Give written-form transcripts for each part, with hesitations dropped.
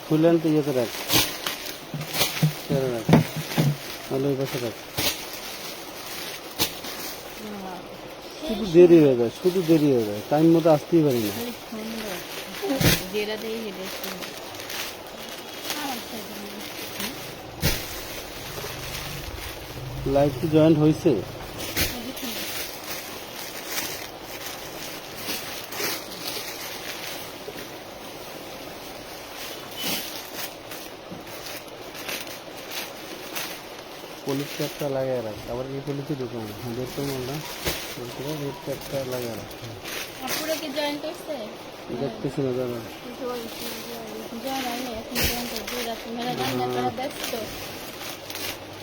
খুলেন তো ইয়েতে রাখ, ভালো পাশে রাখ। শুধু দেরি হয়ে যায়, শুধু দেরি হয়ে যায়, টাইম মতো আসতেই পারি না। লাইভ কি জয়েন্ট হয়েছে? পুলিশ ট্যাপটা লাগাই রাখ, আবার কি পুলিশে ঢুকান? হ্যাঁ দেখতে বললাম রেড ট্যাপটা লাগাই রাখ। দেখতেছি না দাদা।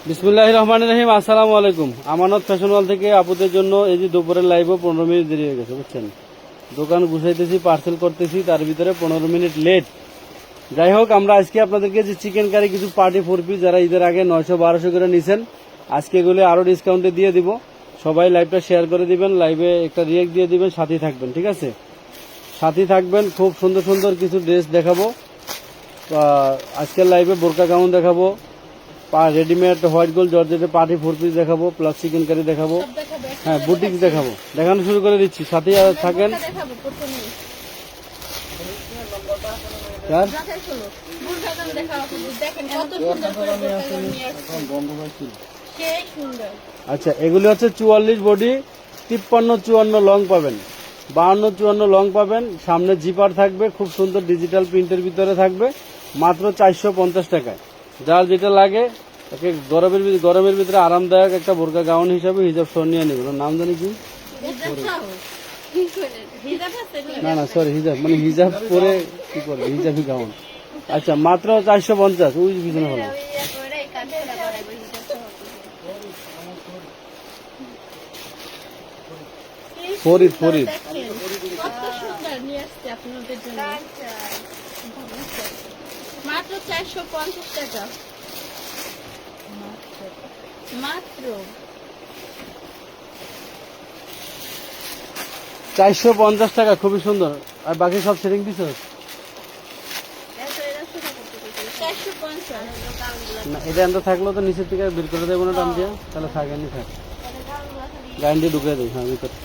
বিসমিল্লাহির রহমানির রহিম। আসসালামু আলাইকুম। আমানত ফ্যাশন ওয়াল থেকে আপুদের জন্য এই যে দুপুরের লাইভও 15 মিনিট দেরি হয়ে গেছে, বুঝছেন। দোকান গুছাইতেছি, পার্সেল করতেছি, তার ভিতরে 15 মিনিট লেট। যাই হোক, আমরা আজকে আপনাদেরকে যে চিকেন কারি কিছু পার্টি 4 পিস যারা ঈদের আগে 900-1200 করে নিছেন, আজকে এগুলো আরো ডিসকাউন্টে দিয়ে দিব। সবাই লাইভটা শেয়ার করে দিবেন, লাইভে একটা রিয়েক্ট দিয়ে দিবেন, সাথেই থাকবেন, ঠিক আছে? সাথেই থাকবেন। খুব সুন্দর সুন্দর কিছু ড্রেস দেখাবো আজকের লাইভে। বোরকা গাউন দেখাবো, রেডিমেড হোয়াইট গোল্ড জর্জেটের পার্টি 4 পিস দেখাবো, প্লাস চিকেন কারি দেখাবো, হ্যাঁ বুটিক্স দেখাবো। দেখানো শুরু করে দিচ্ছি, সাথেই থাকেন। আচ্ছা, এগুলি হচ্ছে 44 বডি, 53-54 লং পাবেন, 52-54 লং পাবেন। সামনে জিপার থাকবে, খুব সুন্দর ডিজিটাল প্রিন্টের ভিতরে থাকবে, মাত্র 450 টাকায়। যার যেটা লাগে, গরমের ভিতরে আরামদায়ক একটা বোরকা গাউন হিসাবে হিজাব সহ নিয়ে নেবেন। নাম জানি কি? না না সরি, হিজাব মানে হিজাব পরে কি করবে, হিজাবি গাউন। আচ্ছা, মাত্র 450। ওই পিছনে হলো ফরিদ মাত্র 450 টাকা, মাত্র 450 টাকা, খুবই সুন্দর। আর বাকি সব সেটিং দিছ না? এটা এত থাকলেও তো নিচের থেকে বের করে দেবো না টান দিয়ে, তাহলে থাকেনি, থাক গাড়ি দিয়ে ঢুকে দেয়। হ্যাঁ ভিতরে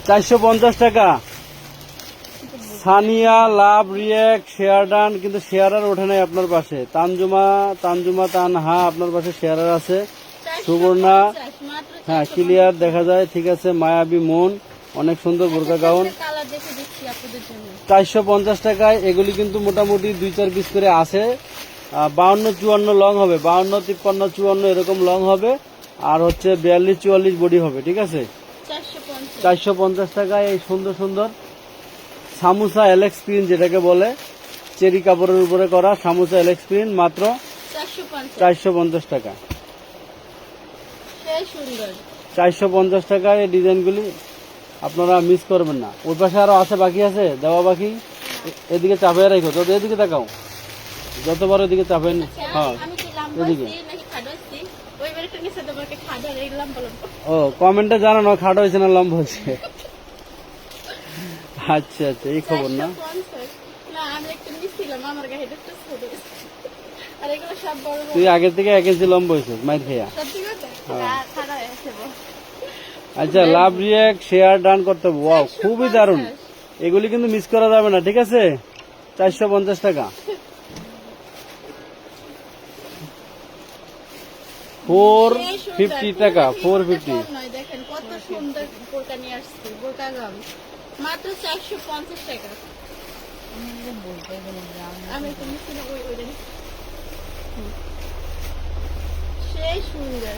450 টাকা। সানিয়া, লাভ, রিয়েক্ট, শেয়ারডান, কিন্তু শেয়ারার ওঠে নাই আপনার পাশে। তানজুমা তানহা আপনার পাশে শেয়ারার আছে। সুবর্ণা, হ্যাঁ ক্লিয়ার দেখা যায়, ঠিক আছে। মায়াবী মন, অনেক সুন্দর বোরকা গাউন, 450 টাকায়। এগুলি কিন্তু মোটামুটি 2-4 পিস করে আছে। 52-54 লং হবে, 52-53-54 এরকম লং হবে। আর হচ্ছে 42-44 বডি হবে, ঠিক আছে। 450 টাকায় এই সুন্দর সুন্দর সামুসা এলেক্স প্রিন্ট, যেটাকে বলে চেরি কাপড়ের উপরে করা সামুসা এলেক্স প্রিন্ট, মাত্র 450 টাকা। 450 টাকায় এই ডিজাইনগুলি আপনারা মিস করবেন না। ওই পাশে আরো আছে, বাকি আছে দেওয়া বাকি। এদিকে চাপিয়ে রাখো, তো এদিকে তাকাও, যতবার এদিকে চাপে। হ্যাঁ এদিকে। ও কমেন্টে জানানো খাটো হয়েছে না লম্বা হয়েছে। আচ্ছা আচ্ছা, এই খবর না। তুই আগের থেকে 1 ইঞ্চি লম্বা হয়েছে মাইর খেয়া। আচ্ছা, লাভ, রিয়েক্ট, শেয়ার, ডান করতে হবে। ওয়াও, খুবই দারুণ। এগুলি কিন্তু মিস করা যাবে না, ঠিক আছে। 450 টাকা। 450 টাকা, 450। দেখেন কত সুন্দর বোরকা নিয়ে আসছে, বোরকা গাউন মাত্র 450 টাকা। আমি তো মিশিয়ে ওই সেই সুন্দর।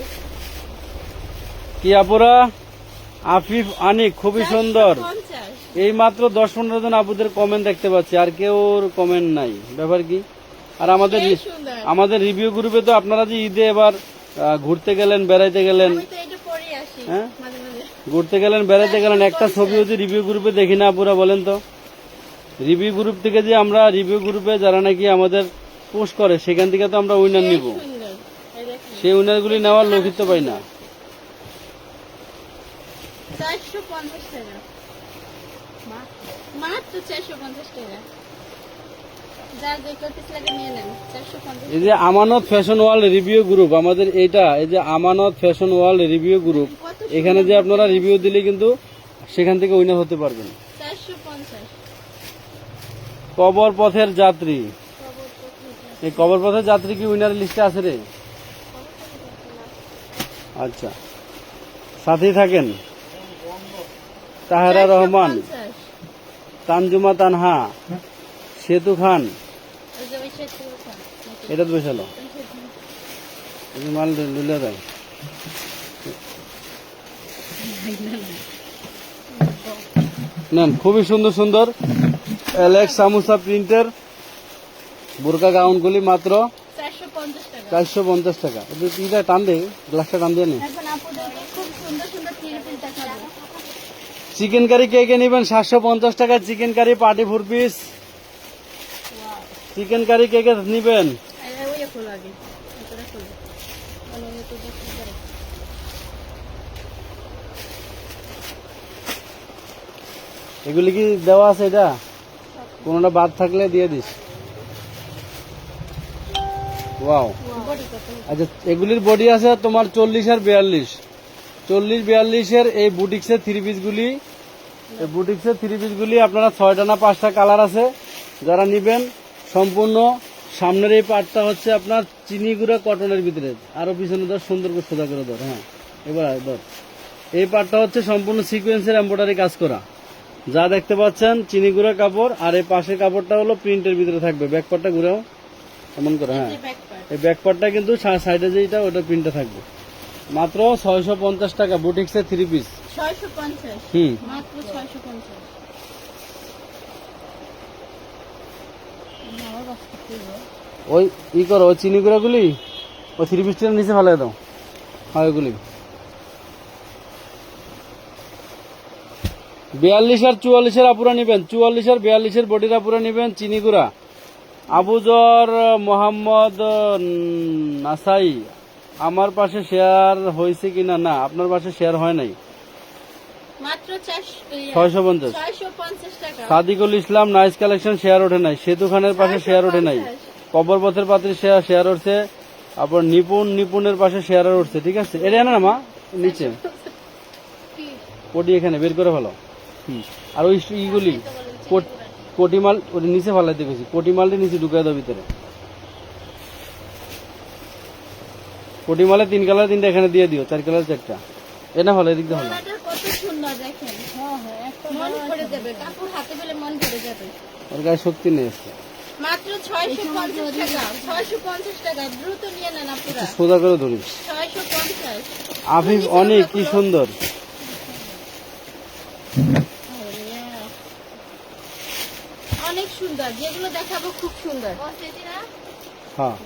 কি আপুরা? আফিফ আনিক, খুবই সুন্দর। 450 এই মাত্র 10-15 জন আপুদের কমেন্ট দেখতে পাচ্ছি, আর কেউ কমেন্ট নাই, ব্যাপার কি? আর আমাদের সেই সুন্দর। আমাদের রিভিউ গ্রুপে তো আপনারা যে ঈদে এবার ঘুরতে গেলেন, বেড়াইতে গেলেন, আমি তো এটা পরে আসি হ্যাঁ? মাঝে মাঝে। ঘুরতে গেলেন, বেড়াইতে গেলেন, একটা ছবিও যে রিভিউ গ্রুপে দেখি না আপুরা, বলেন তো? রিভিউ গ্রুপ থেকে যে আমরা রিভিউ গ্রুপে যারা নাকি আমাদের পোস্ট করে, সেখান থেকে তো আমরা উইনার সেই নিব, সুন্দর। এই দেখেন। সেই উইনারগুলি নেওয়ার লোকই তো পাই না। 450 টাকা। মাত্র 450 টাকা। যার যে কপিস লাগে নিয়ে নেন। 450। এই যে আমানত ফ্যাশন ওয়ার্ল্ড রিভিউ গ্রুপ, আমাদের এইটা, এই যে আমানত ফ্যাশন ওয়ার্ল্ড রিভিউ গ্রুপ, কত এখানে যে আপনারা রিভিউ দিলে কিন্তু সেখান থেকে উইনার হতে পারবেন। 450। কবর পথের যাত্রী, এই কবর পথের যাত্রী কি উইনার লিস্টে আছে রে? আচ্ছা, সাথেই থাকেন। তাহেরা রহমান, 450 তানজুমা তানহা, সেতু খান, ওই যে ওই শেষ করে খান। এটা তো বসালো, এই যে মাল লুলে দেয়। নেন, খুবই সুন্দর সুন্দর অ্যালেক্স সামুসা প্রিন্টের বোরকা গাউনগুলি মাত্র 450 টাকা। 450 টাকা। এটা টান দে, গ্লাসটা টান দিয়ে নে। এখন আপুদেরকে খুব সুন্দর সুন্দর থ্রি পিস দেখাবো। চিকেন কারি কে কে নেবেন? 750 টাকা chicken curry party 4 piece. Chicken curry কে কে নেবেন? ওই ফুল আগে এটা ফুল মানে ওই তো দেখতে পারে। এগুলি কি দেওয়া আছে? এটা কোনটা বাদ থাকলে দিয়ে দিস। ওয়াও, বডি কত? আচ্ছা, এগুলির বডি আছে তোমার 40 আর 42, 40-42 এর এই বুটিক্সের থ্রি পিস গুলি, এই বুটিক্সের থ্রি পিস গুলি আপনারা 6টা না 5টা কালার আছে। যারা নিবেন, সম্পূর্ণ সামনের এই পার্টটা হচ্ছে আপনার চিনি গুঁড়া কটনের ভিতরে, আরো পিছনে ধর, সুন্দর করে সোজা করে ধর। হ্যাঁ, এবার ধর, এই পার্টটা হচ্ছে সম্পূর্ণ সিকোয়েন্সের এমব্রয়ডারি কাজ করা, যা দেখতে পাচ্ছেন চিনি গুঁড়া কাপড়। আর এই পাশের কাপড়টা হলো প্রিন্টের ভিতরে থাকবে। ব্যাক পার্টটা ঘুরেও এমন করে, হ্যাঁ, এই ব্যাক পার্ট এই ব্যাক পার্টটা কিন্তু সাইডে যেটা, ওটা প্রিন্টে থাকবে। মাত্র 650 টাকা বুটিক্সের থ্রি পিস। 650 হুম, মাত্র 650। আমার বাস্তা করব ওই ই করো, ওই চিনি গুঁড়াগুলি ওই থ্রি পিসটার নিচে ফেলে দাও। হয় ওগুলি 42 আর 44 এর আপুরা নিবেন, 44 আর 42 এর বডির আপুরা নিবেন চিনি গুঁড়া। আবুজর মোহাম্মদ নাসাই, আমার পাশে শেয়ার হয়েছে কিনা? না, আপনার পাশে শেয়ার হয় নাই। মাত্র 650। 650 টাকা। সাদিকুল ইসলাম, নাইস কালেকশন, শেয়ার ওঠে নাই। সেতু খানের পাশে শেয়ার ওঠে নাই। কবর পথের পাত্রী শেয়ার উঠছে। আপনার নিপুণের পাশে শেয়ার উঠছে। ঠিক আছে, এটা না মা, নিচে কোটি এখানে বের করে ফেলো। আর ওই ইগুলি কোটিমাল ওর নিচে ফেলাইতে গেছি, কোটিমালটি নিচে ঢুকাই দাও ভিতরে। কোটিমালে 3 কালার 3টা এখানে দিয়ে দিও, 4 কালার 4টা এটা ভালো, এদিক দিয়ে ভালো। গলাটা কত সুন্দর দেখেন। মন ভরে যাবে, কাপড় হাতে পেলে মন ভরে যাবে। ওর গায়ে শক্তি নেই আজকে। মাত্র 650 টাকা। 650 টাকা, দ্রুত নিয়ে নেন আপুরা। সোজা করে ধরিস। 650। আফিফ অনেক কি সুন্দর। অনেক সুন্দর, যেগুলো দেখাবো খুব সুন্দর। হ্যাঁ,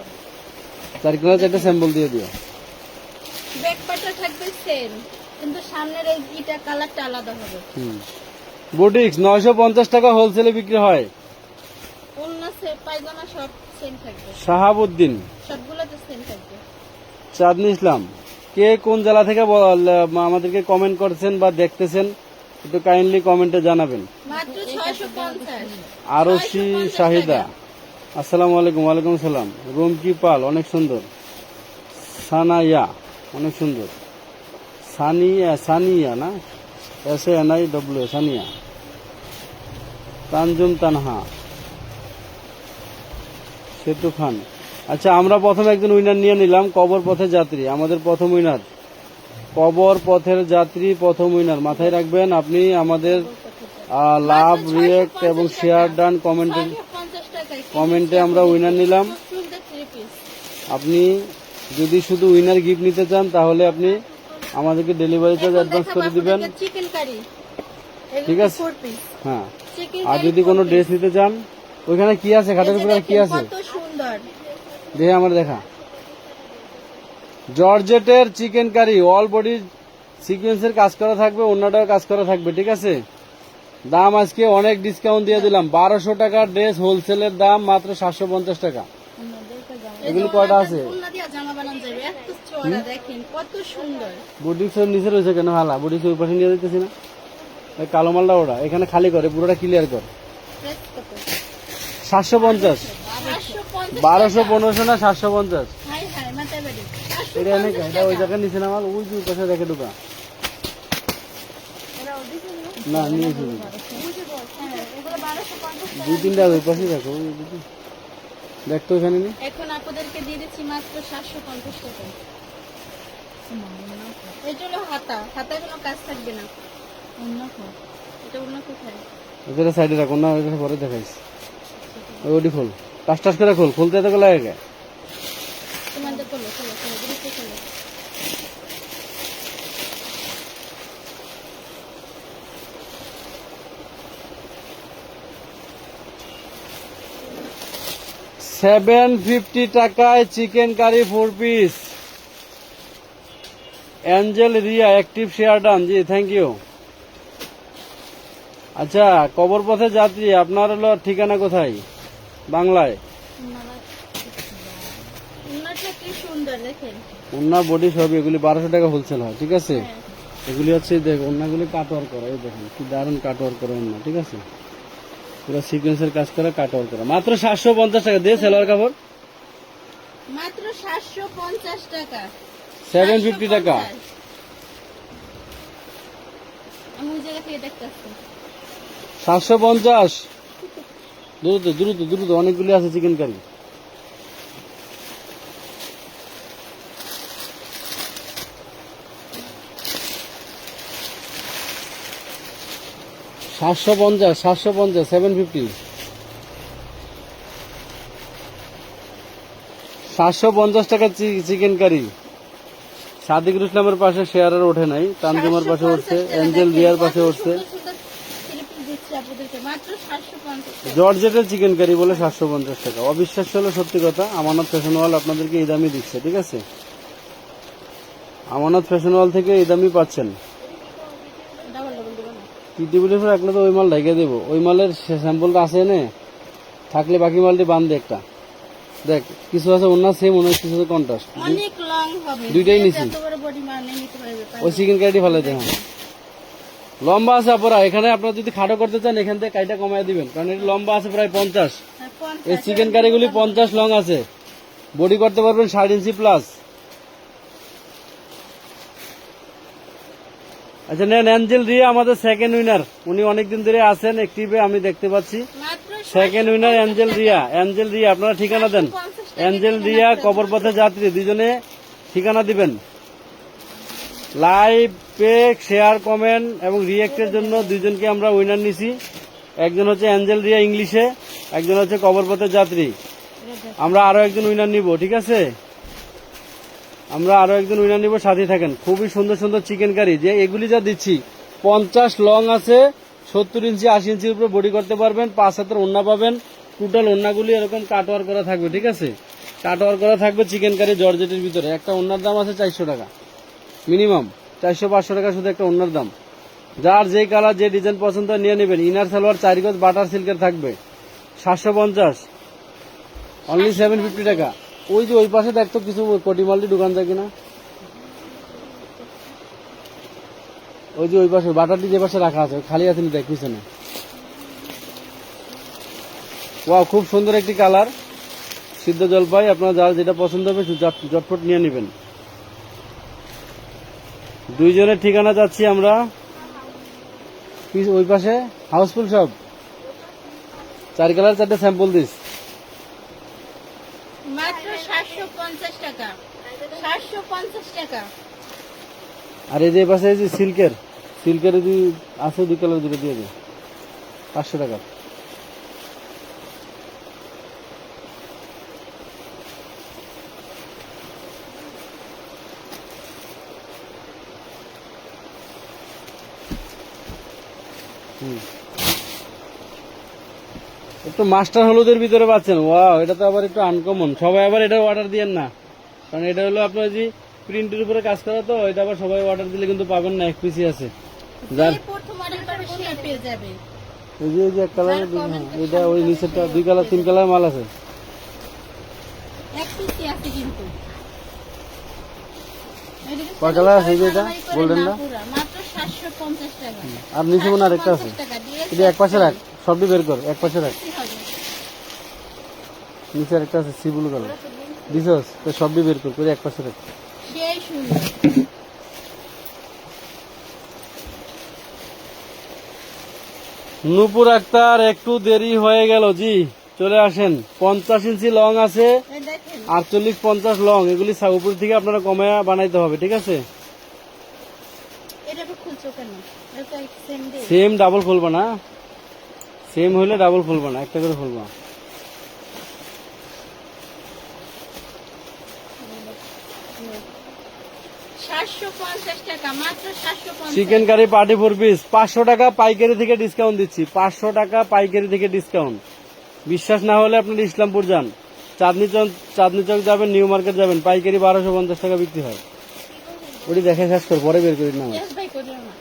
4 কালার 4টা স্যাম্পল দিয়ে দিও। ব্যাক পার্টটা থাকবে সেম, কিন্তু সামনের এই ইটা কালারটা আলাদা হবে। বুটিক্স 950 টাকা হোলসেলে বিক্রি হয়। ওন্না পায়জামা সব সেম থাকবে, শাহাবুদ্দিন, সবগুলোতে সেম থাকবে। চাঁদনি ইসলাম, কে কোন জেলা থেকে আমাদেরকে কমেন্ট করছেন বা দেখতেছেন একটু কাইন্ডলি কমেন্টে জানাবেন। মাত্র 650। আরশি শাহিদা, আসসালামু আলাইকুম। ওয়ালাইকুম সালাম। রুমকি পাল, অনেক সুন্দর। সানাইয়া, অনেক সুন্দর। সানিয়া না, SANIW, সানিয়া। তানজুম তানহা, সেতু খান। আচ্ছা, আমরা প্রথমে একজন উইনার নিয়ে নিলাম, কবর পথের যাত্রী, আমাদের প্রথম উইনার। কবর পথের যাত্রী প্রথম উইনার, মাথায় রাখবেন। আপনি আমাদের লাভ, রিয়েক্ট এবং শেয়ার ডান কমেন্টে আমরা উইনার নিলাম। আপনি যদি শুধু উইনার গিফট নিতে চান, তাহলে আপনি আমাদেরকে ডেলিভারি চার্জ অ্যাডভান্স করে দিবেন। চিকেন কারি ঠিক আছে। 4 পিস হ্যাঁ, চিকেন আর যদি কোনো ড্রেস নিতে চান, ওইখানে কি আছে খাটের উপরে আর কি আছে কত সুন্দর। দেখে আমার দেখা। জর্জেটের চিকেন কারি, অল বডি সিকোয়েন্সের কাজ করা থাকবে, অন্যটাও কাজ করা থাকবে। ঠিক আছে, দাম আজকে অনেক ডিসকাউন্ট দিয়ে দিলাম। 1200 টাকার ড্রেস, হোলসেলের দাম মাত্র 750 টাকা। এগুলো কয়টা আছে? উন্না দিয়া জামা বানানো যাবে, এত চওড়া দেখেন কত সুন্দর। বুটিক্সের নিচে রয়েছে কেন হালা? বুটিক্স ওই পাশে নিয়ে দিতেছি না, ওই কালো মালটা ওটা এখানে খালি করে, পুরোটা ক্লিয়ার কর। প্রাইস কত? 750, 550 1200 1500 না 750। হাই হাই মাথা বাড়ি। এটা এনে এটা ওই জায়গায় নিচে না মাল, ওই যে ওই পাশে রেখে ঢুকা। না নিয়েছি এগুলো 1250 দুই তিনটা ওই পাশে রাখো, ওই দুটো দেখ তো এখানে নেই। এখন আপনাদেরকে দিয়ে দিচ্ছি মাত্র 750 টাকা। এটা হলো হাতা, হাতায় কোনো কাজ থাকবে না। এটা অন্য কোথায়? ওটা সাইডে রাখো না, ওইটা পরে দেখাইস। ওইটি খোল, টাস টাস করে খোল, খুলতে এত লাগে গে? তোমাদের করলো চলো চলো দ্রুত চলো। $750 টাকায় chicken curry 4 piece. Angel Riya active share done, জি থ্যাংক ইউ। আচ্ছা, কবর পথে যাত্রী, আপনার হলো ঠিকানা কোথায় বাংলায়? উন্নাটা কি সুন্দর দেখেন। ওনার বডি সব এগুলি 1200 টাকা হোলসেল হয়। ঠিক আছে, হ্যাঁ। এগুলি হচ্ছে দেখ ওনাগুলি কাটওয়ার করা, এই দেখেন কি দারুণ কাটওয়ার করা ওনা। ঠিক আছে, পুরো সিকোয়েন্সের কাজ করা, কাটওয়ার করা, মাত্র 750 টাকা দিয়ে সেলোয়ার কাপড় মাত্র 750 টাকা। 750 টাকা। 750 আমি ওই জায়গা থেকে দেখতেছি। 750 দ্রুত দ্রুত দ্রুত, অনেকগুলি আছে চিকেন কারি। সাতশো পঞ্চাশ 750, 750 টাকা চিকেন কারি। সাদিকুল ইসলামের পাশে শেয়ারের ওঠে নাই, তানজিমার পাশে উঠছে, 750 টাকা এঞ্জেল দেখেন, রিয়ার কত পাশে উঠছে। সুন্দর সুন্দর থ্রি পিস দিচ্ছি আপনাদেরকে মাত্র 750 টাকা। জর্জেটের চিকেন কারি বলে 750 টাকা। অবিশ্বাস্য হলো সত্যি কথা, আমানত ফ্যাশন ওয়াল আপনাদেরকে এই দামই দিচ্ছে। ঠিক আছে, আমানত ফ্যাশন ওয়াল থেকে এই দামই পাচ্ছেন। ডাবল ডাবল দেবো না। টিটিবিলের পর একলা তো ওই মাল ঢেকে দেবো, ওই মালের স্যাম্পলটা আছে এনে, থাকলে বাকি মালটি বান দে একটা। দেখ কিছু আছে অন্য সেম, অনেক কিছু আছে কন্ট্রাস্ট। অনেক লং হবে, দুইটাই যে নিছি। যত বড় বডি মানে নিতে পারবে। ওই চিকেন কারিটি ভালো দেখেন, লম্বা আছে আপনারা। এখানে আপনারা যদি খাটো করতে চান এখান থেকে কাইটা কমায় দিবেন, কারণ এটা লম্বা আছে প্রায় 50। এই চিকেন কারিগুলি 50 লং আছে, বডি করতে পারবেন 7.5 ইঞ্চি প্লাস। আচ্ছা নেন, অ্যাঞ্জেল রিয়া আমাদের সেকেন্ড উইনার, উনি অনেকদিন ধরে আছেন অ্যাক্টিভে, আমি দেখতে পাচ্ছি। Second winner Angel Riya. Angel Riya আপনারা ঠিকানা দেন। অ্যাঞ্জেল রিয়া কবর পথে যাত্রী, দুজনে ঠিকানা দিবেন। লাইভ পেক শেয়ার কমেন্ট এবং রিয়েক্টের জন্য দুইজনকে আমরা উইনার নিছি। একজন হচ্ছে অ্যাঞ্জেল রিয়া ইংলিশে, একজন হচ্ছে কবর পথের যাত্রী। আমরা আরো একজন উইনার নিব। ঠিক আছে, আমরা আরো একজন উইনার নিব, সাথে থাকেন। খুবই সুন্দর সুন্দর চিকেন কারি, যে এগুলি যা দিচ্ছি 50 লং আছে, 70 ইঞ্চি 80 ইঞ্চির উপরে বডি করতে পারবেন। 5 হাতের ওন্না পাবেন, টোটাল ওন্নাগুলি এরকম কাটওয়ার করা থাকবে। ঠিক আছে, কাটওয়ার করা থাকবে চিকেন কারি জর্জেটের ভিতরে। একটা ওন্নার দাম আছে 400 টাকা মিনিমাম, 400-500 টাকা শুধু একটা ওন্নার দাম। যার যে কালার যে ডিজাইন পছন্দ হয় নিয়ে নেবেন। ইনার সালোয়ার 4 গজ বাটার সিল্কের থাকবে, 750 অনলি 750 টাকা। ওই যে ওই পাশে দেখতো কিছু কটিমাল্টি দোকান যায় কিনা, ওই যে ওই পাশে বাটারটি যে পাশে রাখা আছে খালি আছে, দেখ পিছনে। ওয়াও, খুব সুন্দর একটি কালার, সিদ্ধ জলপাই। আপনার যার যেটা পছন্দ হবে জটফট নিয়ে নেবেন। দুইজনের ঠিকানা যাচ্ছি আমরা ওই পাশে হাউসফুল সব 4 কালার 4টে স্যাম্পল দিস, মাত্র 750 টাকা। 750 টাকা। আর এই যে পাশে এই যে সিল্কের যদি আছে 2 কালার দুটো দিয়ে দে, 500 টাকা। একটু মাস্টার হলুদের ভিতরে পাচ্ছেন। ওয়াও, এটা তো আবার একটু আনকমন। সবাই আবার এটা অর্ডার দিয়েন না, কারণ এটা হলো আপনার যে প্রিন্টের উপরে কাজ করা, তো এটা আবার সবাই অর্ডার দিলে কিন্তু পাবেন না, এক পিসি আছে। যার যে প্রথম অর্ডার করবে সে পেয়ে যাবে। এই যে এক কালার, এটা ওই নিচেরটা 2 কালার 3 কালার মাল আছে। এক পিসি আছে কিন্তু। এদিকে কয় কালার আছে? এই যে এটা মারামারি করে গোল্ডেন না না, পুরা, মাত্র 750 টাকা। আর নিচে মনে আর একটা আছে। 750 টাকা দিয়ে এটা এক পাশে রাখ, সবটি বের কর, এক পাশে রাখ। কি হবে? নিচে আর একটা আছে সি ব্লু কালার, দিছস তো সবটি বের কর, করে এক পাশে রাখ। সেই সুন্দর। নূপুর আক্তার, একটু দেরি হয়ে গেল জি, চলে আসেন। 50 ইঞ্চি লং আছে, এই দেখেন 48-50 লং, এগুলি উপর থেকে আপনারা কমায়া বানাইতে হবে, ঠিক আছে? এটা তো খুলছো কেন? এটা সেম ডে। সেম ডাবল খুলবা না, সেম হইলে ডাবল খুলবা না, একটা করে খুলবা। 750 টাকা, মাত্র 750। চিকেন কারি পার্টি 4 পিস 500 টাকা পাইকারি থেকে ডিসকাউন্ট দিচ্ছি, 500 টাকা পাইকারি থেকে ডিসকাউন্ট। বিশ্বাস না হলে আপনার ইসলামপুর যান, চাঁদনি চক যাবেন, নিউ মার্কেট যাবেন, পাইকারি 1250 টাকা বিক্রি হয়। ওটি দেখে শেষ কর, পরে বের করি না। ইয়েস ভাই করিও না।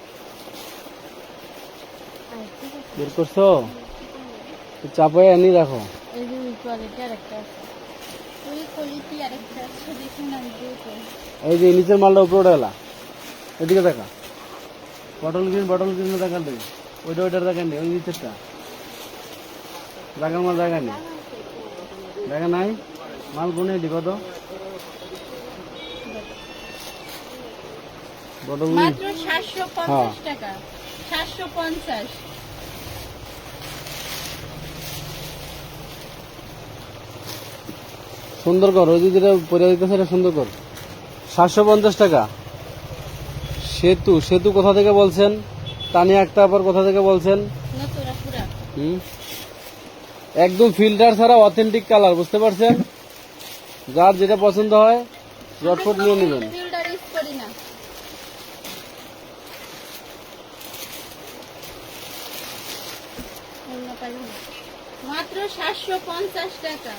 বের করছো, চাপাই আনি রাখো। এই যে কোয়ালিটি আরেকটা আছে। ওই কোয়ালিটি আরেকটা আছে, দেখুন আমি দিতে। এই যে নিচের মালটা উপরে এলা, এদিকে দেখা, বটল গ্রিন দেখান দেবে, ওইটার দেখান নেই, ওই নিচেরটা দেখার মাল দেখা নেই, দেখা নাই মাল গুনে দিব তো। বটল গ্রিন মাত্র 750 টাকা, 750। সুন্দর কর, ওই যে যেটা পরে দিতেছে এটা সুন্দর কর। 750 টাকা। সেতু কোথা থেকে বলছেন? তানিয়া আক্তার কোথা থেকে বলছেন? নতুরা পুরা। একদম ফিল্টার ছাড়া অথেন্টিক কালার, বুঝতে পারছেন? যার যেটা পছন্দ হয় জটফট নিয়ে নেবেন। ফিল্টার ইউজ করি না। মাত্র 750 টাকা,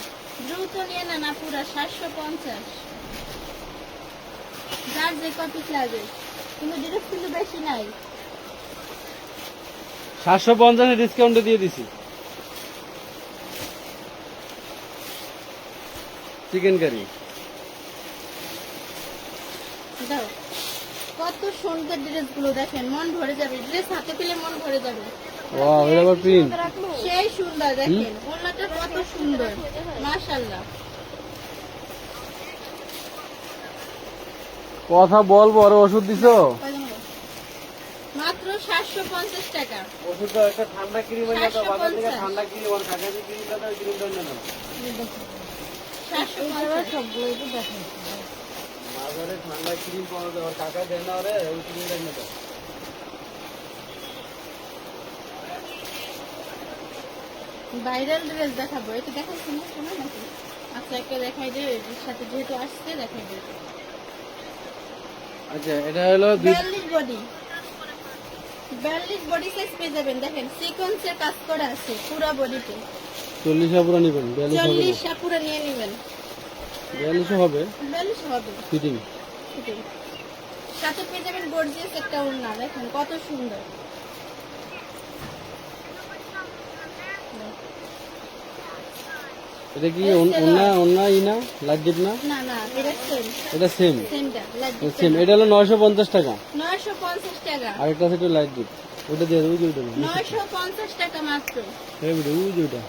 দ্রুত নিয়ে না পুরা 750। যার যে কপি লাগে, কিন্তু ডিরেক্ট কিন্তু বেশি নাই। 750 ডিসকাউন্টে দিয়ে দিছি। চিকেন কারি দাও, কত সুন্দর ড্রেস গুলো দেখেন, মন ভরে যাবে। ড্রেস হাতে পেলে মন ভরে যাবে। ওয়াও, এটা আবার প্রিন্ট, সেই সুন্দর দেখেন, ওড়নাটা কত সুন্দর, মাশাআল্লাহ। কথা বলবো আর ওষুধ দিছো? মাত্র 750 টাকা। ওষুধটা একটা ঠান্ডা ক্রিম এনে দাও, বাজার থেকে ঠান্ডা ক্রিম আর কাকাজি ক্রিমটা দাও, ক্রিমটা এনে দাও। 750 সবগুলো তো দেখেন। বাজারে ঠান্ডা ক্রিম পাওয়া যায়, আর কাকা দেয় না রে, ওই ক্রিমটা এনে দাও। ভাইরাল ড্রেস দেখাবো, এটা দেখাচ্ছি না, শোনো নাকি? আচ্ছা, একটা দেখাই দে, এর সাথে যেহেতু আসছে দেখাই দে। আচ্ছা, এটা হলো 42 বডি, 42 বডি সাইজ পেয়ে যাবেন। দেখেন সিকোয়েন্সের কাজ করা আছে পুরো বডিতে। 40 পুরো নিবেন, 42 হবে 40 পুরো নিয়ে নেবেন। 42 হবে 42 হবে ফিটিং। ফিটিং। সাথে পেয়ে যাবেন গর্জিয়াস একটা ওড়না, দেখেন কত সুন্দর। এটা কি ওন্না ইনা লাইট ডিপ না? না না, এটা সেম, এটা সেম, সেমটা লাইট দিতে। সেম। এটা হলো 950 টাকা। 950 টাকা, আর একটা আছে লাইট ডিপ, ওটা দিয়ে ওই যে ওটা 950 টাকা মাত্র। এই ভিডিও ওই যে ওটা,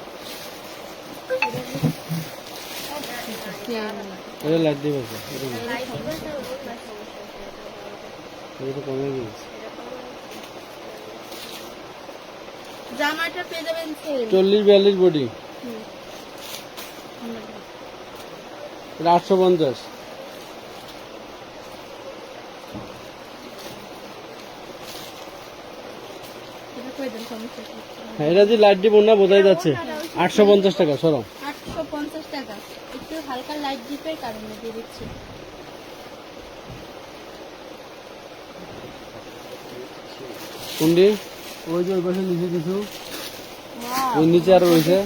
এটা লাইট ডিপ আছে, এটা কমে গেছে। জামাটা পেয়ে যাবেন সেম। 40-42 বডি, এটা 850। হ্যাঁ, এটা যে লাইট ডিপ ওনা বোঝাই যাচ্ছে। 850 টাকা, সরো। 850 টাকা, একটু হালকা লাইট ডিপের কারণে দিয়ে দিচ্ছি। কোনটি? ওই যে ওই পাশে নিচে কিছু, Wow, ওই নিচে আরো রয়েছে।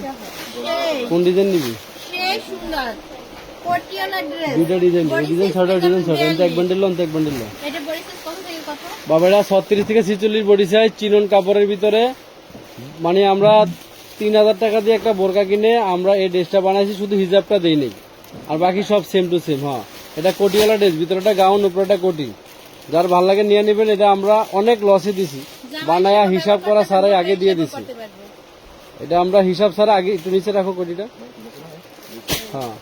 সেই কোন ডিজাইন নিবি? সেই সুন্দর পটিয়ালা ড্রেস। দুইটা ডিজাইন, এই ডিজাইন ছাড়া ডিজাইন ছাড়া, এটা এক বান্ডেল লন, এক বান্ডেল লন। এটা পরিচয় কত থেকে কত? বাবারা 36 থেকে 46 বডি সাইজ, চিনন কাপড়ের ভিতরে। মানে আমরা 3000 টাকা দিয়ে একটা বোরকা কিনে আমরা এই ড্রেসটা বানাইছি, শুধু হিজাবটা দেই নেই, আর বাকি সব সেম টু সেম। হ্যাঁ, এটা কোটিওয়ালা ড্রেস, ভিতরেটা গাউন, উপরেটা কোটি। যার ভাল লাগে নিয়ে নেবেন। এটা আমরা অনেক লসে দিছি, বানায়া হিসাব করা ছাড়াই আগে দিয়ে দিছি। করতে পারবে। এটা আমরা হিসাব ছাড়া আগে, একটু নিচে রাখো কোটিটা। হ্যাঁ,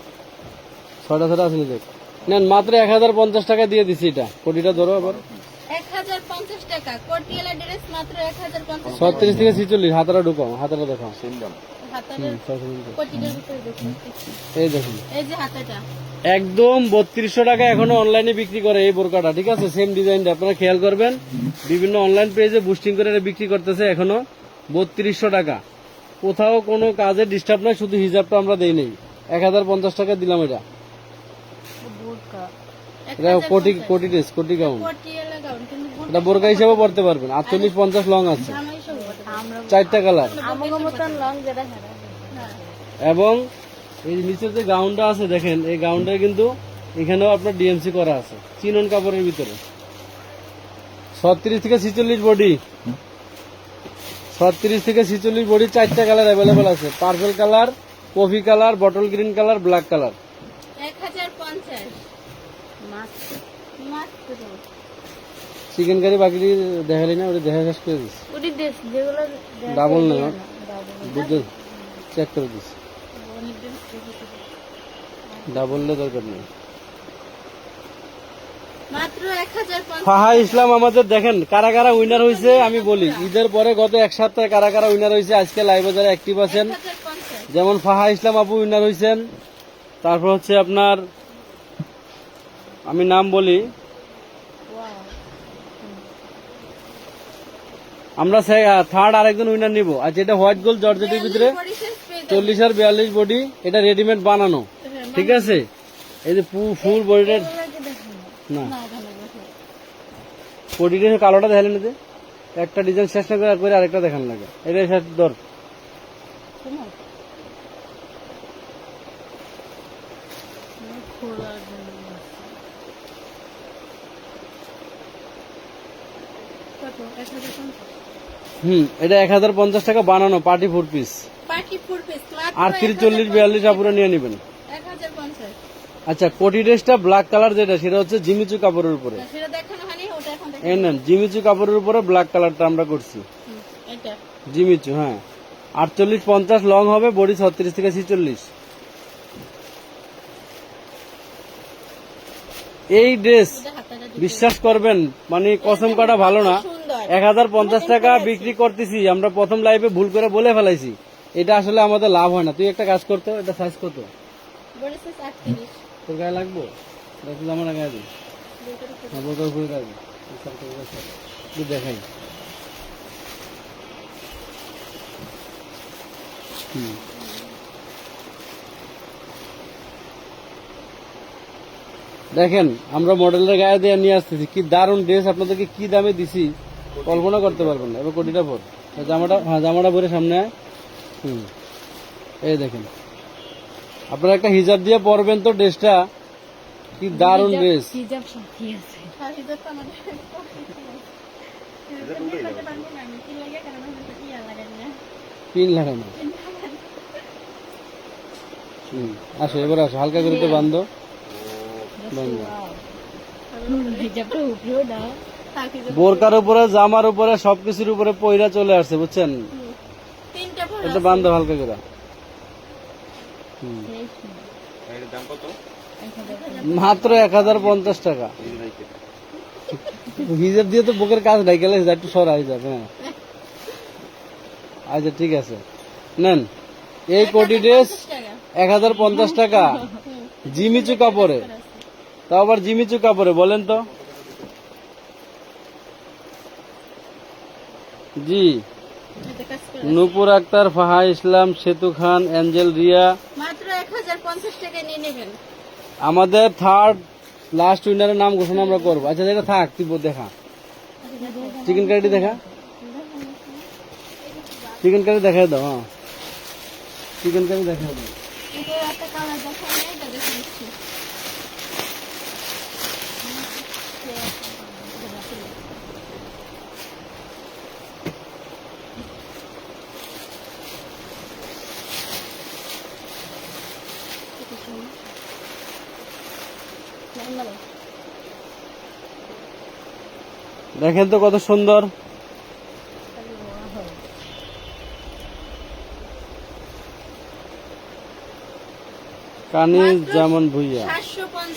6টা ছাড়া আসলে দেখ নেন, মাত্র 1050 টাকা দিয়ে দিছি। এটা কোটিটা ধরো আবার। 1050 টাকা পটিয়ালা ড্রেস মাত্র 1050 টাকা। 36 থেকে 46, হাতারা ঢুকাও, হাতারা দেখাও। হাতাটা পটিটার ভিতরে দেখুন। এই দেখুন, এই যে হাতাটা একদম 3200 টাকা এখনো অনলাইনে বিক্রি করে এই বোরকাটা। ঠিক আছে, সেম ডিজাইনটা আপনারা খেয়াল করবেন। বিভিন্ন অনলাইন পেজে বুস্টিং করে এটা বিক্রি করতেছে এখনো 3200 টাকা। কোথাও কোনো কাজে ডিস্টার্ব নাই, শুধু হিজাবটা আমরা দেই নেই। 1050 টাকা দিলাম এটা। বোরকা এটা কোটি ড্রেস, কোটি গাউন। পটিয়ালা গাউন কিন্তু এটা বোরকা হিসাবে পড়তে পারবেন। 48-50 লং আছে, জামাই সব আমরা 4টা কালার। আমাগো মতন লং যেটা হ্যাঁ এবং এই নিচের যে গাউনটা আছে দেখেন, এই গাউনটা কিন্তু এখানেও আপনার ডিএমসি করা আছে, চিনন কাপড়ের ভিতরে। 36 থেকে 46 বডি, 36 থেকে 46 বডি, 4টা কালার অ্যাভেলেবল আছে। Purple colour, coffee colour, bottle green colour, black colour. 1050 মাত্র মাত্র চিকেন কারি বাকি দেখালি না, ওটা দেখা শেষ করে দিস। ওটি ড্রেস যেগুলো ডাবল না, বুঝতে চেক করে দিস। ডাবল দরকার নেই। মাত্র 1050 ফাহা ইসলাম আমাদের দেখেন কারা কারা উইনার হয়েছে আমি বলি। ঈদের পরে গত এক সপ্তাহে কারা কারা উইনার হয়েছে আজকে লাইভে যারা অ্যাক্টিভ আছেন, 1050 যেমন ফাহা ইসলাম আপু উইনার হয়েছেন। তারপর হচ্ছে আপনার, আমি নাম বলি, ওয়াও আমরা থার্ড আরেকজন উইনার নিব। আচ্ছা, এটা হোয়াইট গোল্ড জর্জেটের ভিতরে 40 আর 42 বডি, এটা রেডিমেড বানানো। ঠিক আছে, এই যে ফুল বডিটা না, বডিটা কালোটা দেখালেন যে একটা ডিজাইন শেষ না করে আরেকটা দেখান লাগে। এটা শেষ দর এটা 1050 টাকা বানানো, party 4 piece. Party full piece আর 30-40-42 আপুরা নিয়ে নেবেন। 1050 আচ্ছা, কোটি ড্রেসটা ব্ল্যাক কালার যেটা, সেটা হচ্ছে জিমিচু কাপড়ের উপরে। সেটা দেখানো হয়নি, ওটা এখন দেখো। এই নেন, জিমিচু কাপড়ের উপরে ব্ল্যাক কালারটা আমরা করছি, এটা জিমিচু। হ্যাঁ, 48-50 লং হবে, বডি 36 থেকে 46। এই ড্রেস এটা হাতাটা বিশ্বাস করবেন, মানে কসম কাটা ভালো না, সুন্দর 1050 টাকা বিক্রি করতেছি আমরা। প্রথম লাইভে ভুল করে বলে ফেলাইছি, এটা আসলে আমাদের লাভ হয় না। তুই একটা কাজ করতো, এটা সাইজ কত বডি সাইজ 38 তোর গায়ে লাগবো? দেখো আমার গায়ে দিই, বোরকার উপরে থাকবে, দেখাই। দেখেন, আমরা মডেলের গায়ে দিয়ে নিয়ে আসতেছি, কি দারুণ ড্রেস আপনাদেরকে কি দামে দিছি কল্পনা করতে পারবেন না। এবার কোটিটা ভর জামাটা, হ্যাঁ জামাটা ভরে সামনে আয়। এই দেখেন, আপনারা একটা হিজাব দিয়ে পরবেন তো ড্রেসটা, কি দারুণ ড্রেস। হিজাব সাথী আছে আর হিজাব তো আমাদের কি লাগে কারণ কি আর লাগে না পিন লাগানো। আসো এবার আসো, হালকা করে তো বান্ধো, বান্ধো। হিজাবটা উপরেও দাও। বোরকার উপরে, জামার উপরে, সবকিছুর উপরে পয়রা চলে আসছে, বুঝছেন। তিনটা ভর এটা বান্ধো হালকা করে। মাত্র 1050 টাকা। হিজাব দিয়ে তো বুকের কাজ নাই গেলে একটু সরাই যাবে। হ্যাঁ, আচ্ছা ঠিক আছে, নেন এই কোটি ড্রেস 1050 টাকা, জিমিচু কাপড়ে, তাও আবার জিমিচু কাপড়ে। বলেন তো জি। নূপুর আক্তার, ফাহা ইসলাম, সেতু খান, এঞ্জেল রিয়া, মাত্র 1050 টাকা নিয়ে নেবেন। আমাদের থার্ড লাস্ট উইনারের নাম ঘোষণা আমরা করবো। আচ্ছা, এটা থাক, তুই দেখা চিকেন কারিটি দেখা। চিকেন কারি দেখাই দাও। হ্যাঁ, চিকেন কারি দেখাই দাও। এটা একটা কালার দেখা নেই, এটা দেখে নিচ্ছি। দেখেন তো কত সুন্দর। কানিজ যেমন ভুইয়া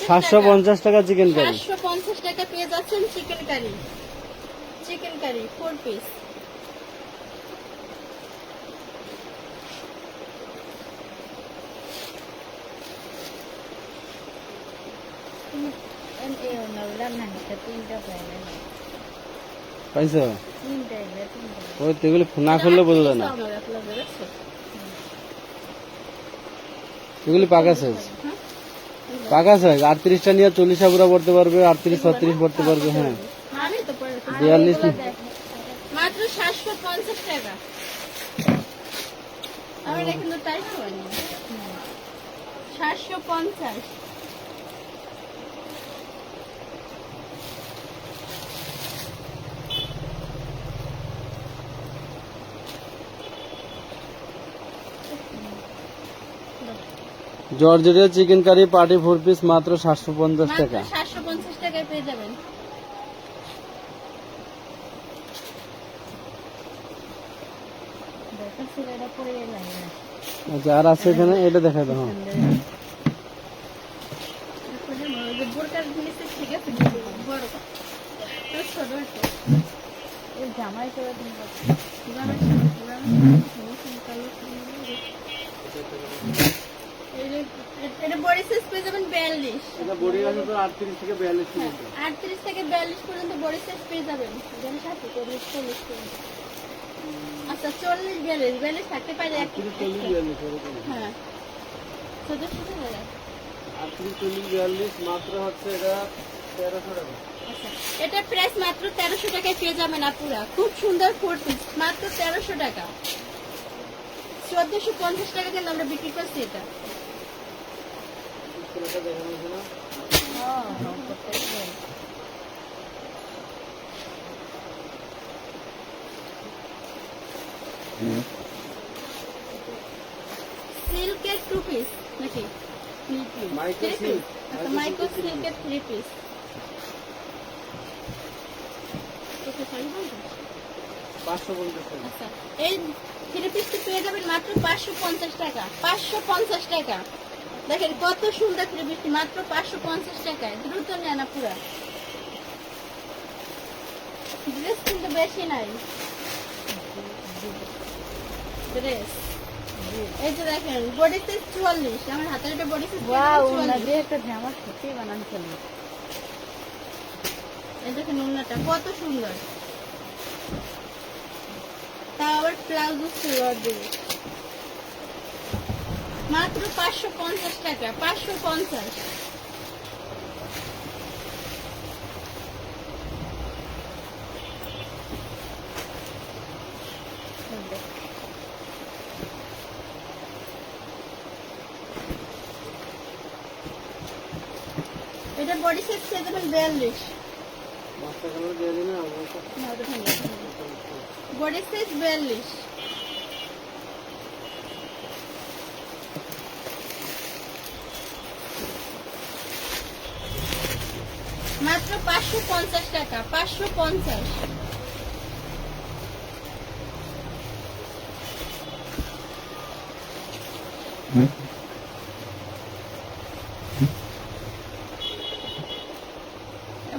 750 টাকা চিকেন কারি। 750 টাকা পেয়ে যাচ্ছেন chicken curry. Chicken curry 4 piece. পাইছো? ওই তো এগুলি না খুললে বোঝা যায় না। এগুলি পাকা সাইজ, পাকা সাইজ। 38টা নিয়ে 40 পুরা পড়তে পারবে, 38 36 পড়তে পারবে। হ্যাঁ, 42 মাত্র 750 টাকা। আমার কিন্তু টাইট হয়নি। 750। জর্জেরিয়া চিকেন কারি পার্টি 4 পিস মাত্র 750 টাকা। 750 টাকায় পেয়ে যাবেন। আচ্ছা, আর আছে এখানে, এটা দেখা দাও। হ্যাঁ, বোরকার জিনিস ঠিক আছে, বড় ছোট একটা জামাই করে এটা বডি সাইজ পেয়ে যাবেন 42। এটা বডি আছে তো 38 থেকে 42 পর্যন্ত। 38 থেকে 42 পর্যন্ত বডি সাইজ পেয়ে যাবেন। জানেন সাথে 40 40 পর্যন্ত। আচ্ছা 40 42 থাকতে পারে। 40 42 এরকম। হ্যাঁ, ছোট ছোট হয়ে 38 40 42 মাত্র হচ্ছে এটা 1300 টাকা। আচ্ছা, এটা প্রাইস মাত্র 1300 টাকায় পেয়ে যাবেন আপুরা। খুব সুন্দর 4 পিস মাত্র 1300 টাকা। 1450 টাকা কিন্তু আমরা বিক্রি করছি এটা। এটা দেখানো হয়েছে না? সিল্কের 2 পিস নাকি? Micro silk. আচ্ছা, মাইক্রো সিল্কের 3 পিস। ওকে, সরি বলতো। 550 টাকা। আচ্ছা, এই 3 পিসটি পেয়ে যাবেন মাত্র 550 টাকা। 550 টাকা। দেখেন কত সুন্দর 3 পিসটি মাত্র 550 টাকায়। দ্রুত নেন পুরা। ড্রেস কিন্তু বেশি নাই। ড্রেস এই যে দেখেন বডি সাইজ 44। আমার হাতের একটা বডি সাইজ 44। একটা জামা সত্যি বানান চলে। এই দেখেন ওড়নাটা কত সুন্দর। তা আবার প্লাজো সিলভার দিয়ে মাত্র 550 টাকা। 550। এটা বডি সাইজ পেয়ে যাবেন 42। মাস্টার কালার দিয়ে দিন না। Body size 42। মাত্র 550 টাকা। 550।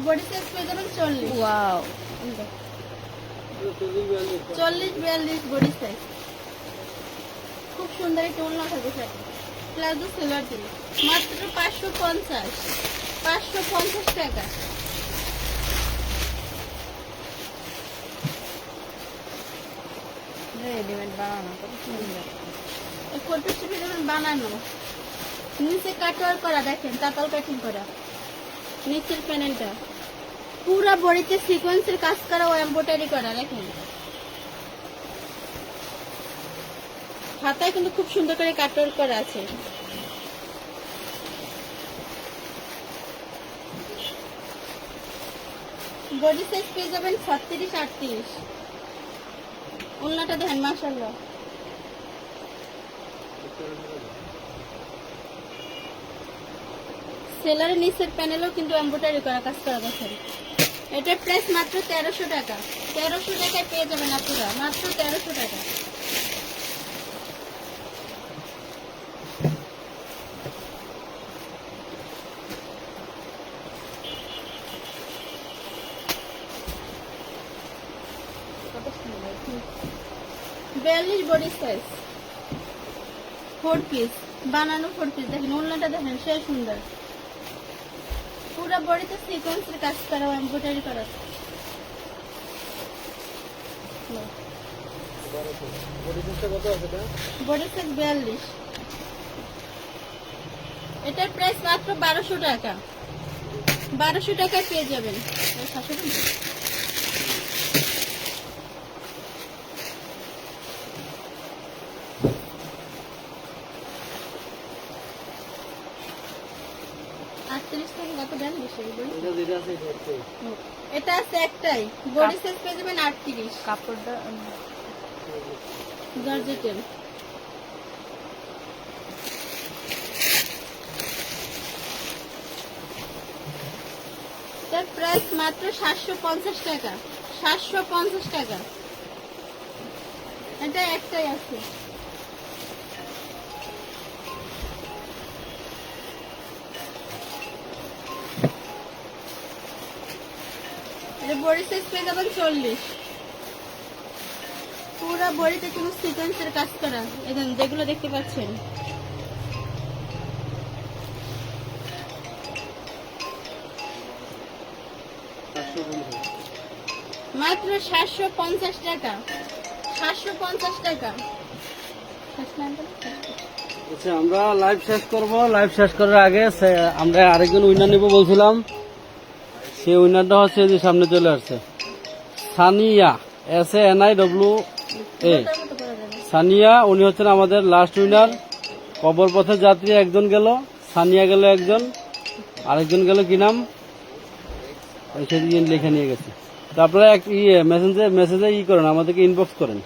বডি সাইজ পেয়ে যাবেন 40। Wow, 40 42 body size. খুব সুন্দর একটা ওড়না থাকে সাথে। প্লাজো সিলভার দিয়ে মাত্র 550। 550 টাকা। রেডিমেড বানানো কত সুন্দর। এই কোটটা পেয়ে যাবেন বানানো। নিচে কাটওয়ার করা, দেখেন তাতাল কাটিং করা। নিচের প্যানেলটা পুরা বডিতে সিকোয়েন্সের কাজ করা ও এমব্রয়ডারি করা। দেখেন হাতায় কিন্তু খুব সুন্দর করে কাটওয়ার্ক করা আছে। বডি সাইজ পেয়ে যাবেন 36-38। ওড়নাটা দেখেন মাশাআল্লাহ। সেলারের নিচের প্যানেলও কিন্তু এমব্রয়ডারি করা কাজ করা দেখেন। এটার প্রাইস মাত্র 1300 টাকা। 1300 টাকায় পেয়ে যাবেন আপনারা, মাত্র 1300 টাকা। কত সুন্দর। 42 বডি সাইজ, 4 পিস, বানানো 4 পিস। দেখেন ওড়নাটা দেখেন, সে সুন্দর। পুরো বডিতে সিকোয়েন্সের কাজ করা, এমব্রয়ডারি করা। Body size 42। এটার প্রাইস মাত্র 1200 টাকা। 1200 টাকায় পেয়ে যাবেন। এটা আছে একটাই, বডি সাইজ পেয়ে যাবেন 38। কাপড়টা জর্জেটের। তার প্রাইস মাত্র 750 টাকা। 750 টাকা। এটা একটাই আছে। বডি সাইজ পেয়ে যাবেন 40। পুরো বডিতে কোনো সিকোয়েন্সের কাজ করা, এখন যেগুলো দেখতে পাচ্ছেন। মাত্র 750 টাকা। 750 টাকা। আচ্ছা, আমরা লাইভ শেষ করব। লাইভ শেষ করার আগে আমরা আরেকজন উইনার নিব বলছিলাম। সেই উইনারটা হচ্ছে যে সামনে চলে আসছে, সানিয়া, SANIWA। সানিয়া, উনি হচ্ছেন আমাদের লাস্ট উইনার। কবর পথের যাত্রী একজন গেল, সানিয়া গেল একজন, আরেকজন গেল কি নাম সেদিন লিখে নিয়ে গেছে। তো আপনারা মেসেজে করেন, আমাদেরকে ইনবক্স করেন।